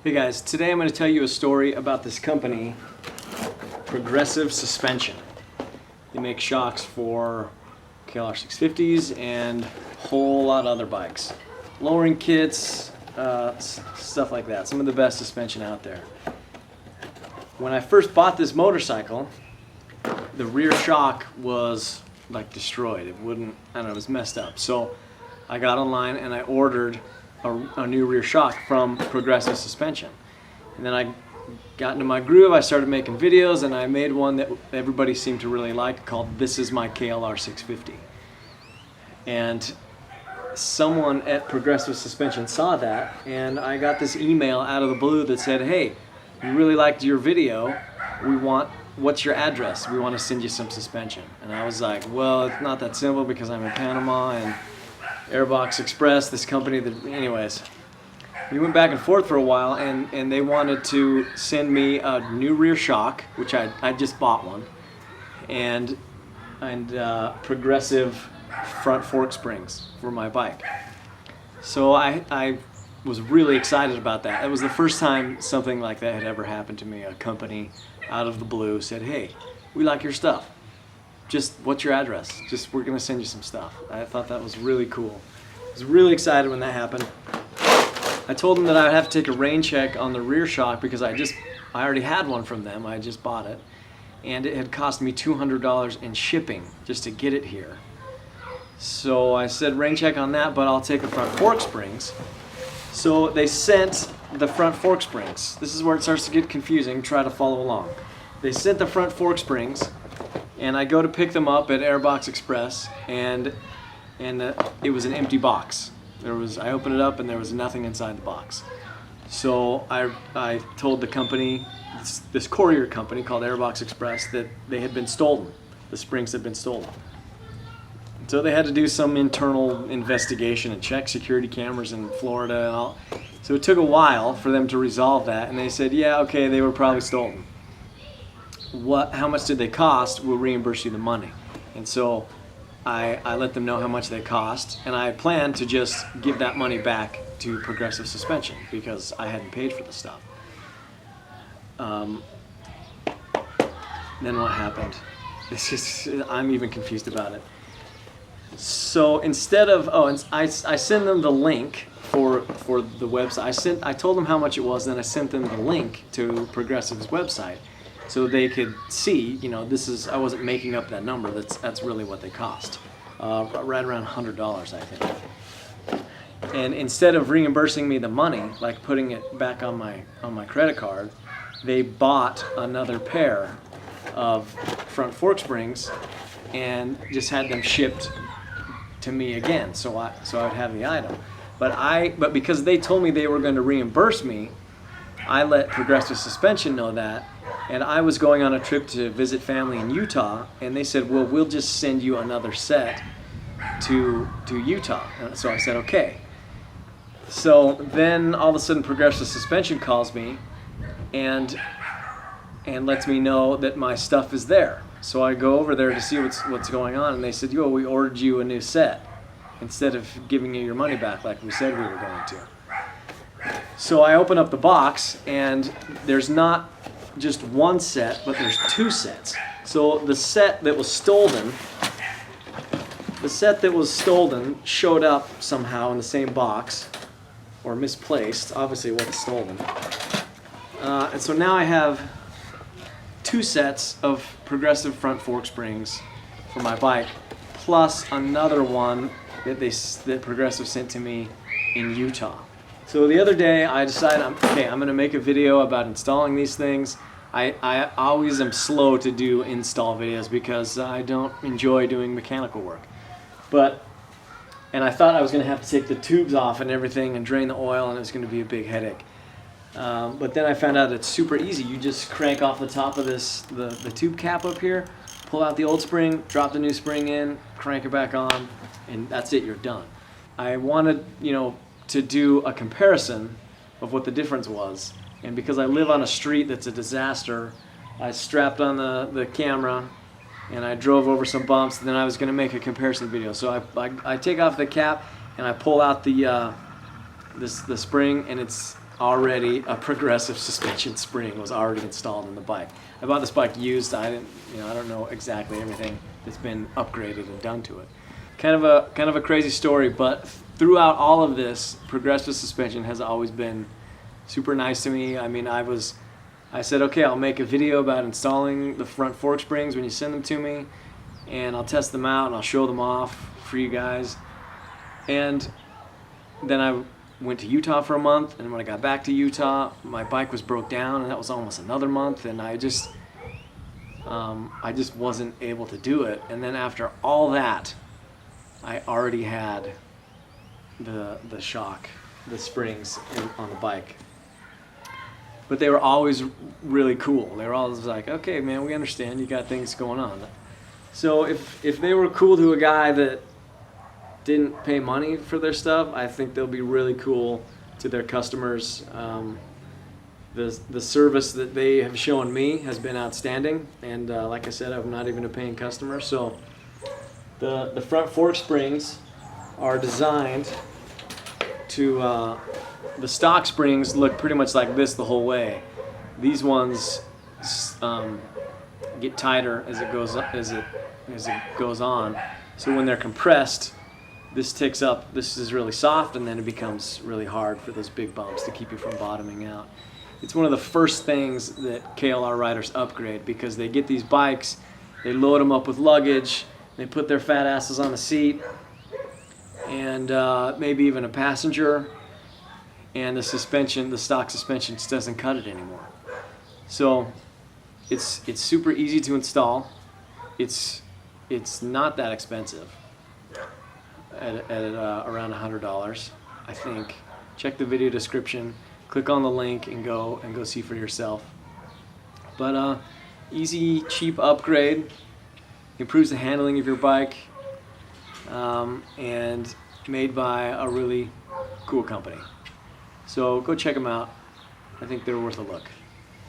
Hey guys, today I'm going to tell you a story about this company, Progressive Suspension. They make shocks for KLR 650s and a whole lot of other bikes. Lowering kits, stuff like that. Some of the best suspension out there. When I first bought this motorcycle, the rear shock was like destroyed. It wouldn't, I don't know, it was messed up. So I got online and I ordered a new rear shock from Progressive Suspension. And then I got into my groove, I started making videos, and I made one that everybody seemed to really like called This Is My KLR 650. And someone at Progressive Suspension saw that, and I got this email out of the blue that said, hey, we really liked your video, what's your address? We want to send you some suspension. And I was like, well, it's not that simple because I'm in Panama and Airbox Express, this company that, anyways. We went back and forth for a while, and they wanted to send me a new rear shock, which I just bought one, and Progressive front fork springs for my bike. So I was really excited about that. It was the first time something like that had ever happened to me. A company out of the blue said, hey, we like your stuff. Just what's your address? Just we're gonna send you some stuff. I thought that was really cool. I was really excited when that happened. I told them that I would have to take a rain check on the rear shock because I already had one from them. I just bought it, and it had cost me $200 in shipping just to get it here. So I said rain check on that, but I'll take the front fork springs. So they sent the front fork springs. This is where it starts to get confusing. Try to follow along. They sent the front fork springs, and I go to pick them up at Airbox Express, and it was an empty box. I opened it up and there was nothing inside the box. So I told the company, this courier company called Airbox Express, that they had been stolen. The springs had been stolen. So they had to do some internal investigation and check security cameras in Florida and all. So it took a while for them to resolve that, and they said, yeah, okay, they were probably stolen. How much did they cost? We'll reimburse you the money. And so I let them know how much they cost, and I planned to just give that money back to Progressive Suspension because I hadn't paid for the stuff. Then what happened? I'm even confused about it. So instead of, I send them the link for the website. I told them how much it was, then I sent them the link to Progressive's website so they could see, I wasn't making up that number, that's really what they cost. Right around $100, I think. And instead of reimbursing me the money, like putting it back on my credit card, they bought another pair of front fork springs and just had them shipped to me again, so I would have the item. But because they told me they were going to reimburse me, I let Progressive Suspension know that, and I was going on a trip to visit family in Utah, and they said, well, we'll just send you another set to Utah. So I said, okay. So then all of a sudden Progressive Suspension calls me and lets me know that my stuff is there. So I go over there to see what's going on, and they said, yo, we ordered you a new set instead of giving you your money back like we said we were going to. So I open up the box, and there's not just one set, but there's two sets. So the set that was stolen showed up somehow in the same box, or misplaced. Obviously it wasn't stolen. And so now I have two sets of Progressive front fork springs for my bike, plus another one that Progressive sent to me in Utah. So the other day I decided, I'm going to make a video about installing these things. I always am slow to do install videos because I don't enjoy doing mechanical work. And I thought I was going to have to take the tubes off and everything and drain the oil, and it was going to be a big headache. But then I found out it's super easy. You just crank off the top of the tube cap up here, pull out the old spring, drop the new spring in, crank it back on, and that's it, you're done. I wanted, to do a comparison of what the difference was. And because I live on a street that's a disaster, I strapped on the camera and I drove over some bumps, and then I was going to make a comparison video. So I take off the cap and I pull out the spring, and it's already a progressive suspension spring was already installed in the bike. I bought this bike used. I didn't, I don't know exactly everything that's been upgraded and done to it. Kind of a crazy story, but throughout all of this, progressive suspension has always been super nice to me. I mean, I said, okay, I'll make a video about installing the front fork springs when you send them to me, and I'll test them out and I'll show them off for you guys. And then I went to Utah for a month, and when I got back to Utah, my bike was broke down, and that was almost another month, and I just wasn't able to do it. And then after all that, I already had the shock, the springs on the bike. But they were always really cool. They were always like, okay, man, we understand you got things going on. So if they were cool to a guy that didn't pay money for their stuff, I think they'll be really cool to their customers. The service that they have shown me has been outstanding, and like I said, I'm not even a paying customer. So the front fork springs are designed to the stock springs look pretty much like this the whole way. These ones get tighter as it goes on. So when they're compressed, this ticks up. This is really soft, and then it becomes really hard for those big bumps to keep you from bottoming out. It's one of the first things that KLR riders upgrade, because they get these bikes, they load them up with luggage, they put their fat asses on the seat, and maybe even a passenger, and the stock suspension just doesn't cut it anymore. So it's super easy to install. It's not that expensive at around $100, I think. Check the video description, click on the link, and go see for yourself. But easy, cheap upgrade, improves the handling of your bike, and made by a really cool company. So go check them out. I think they're worth a look.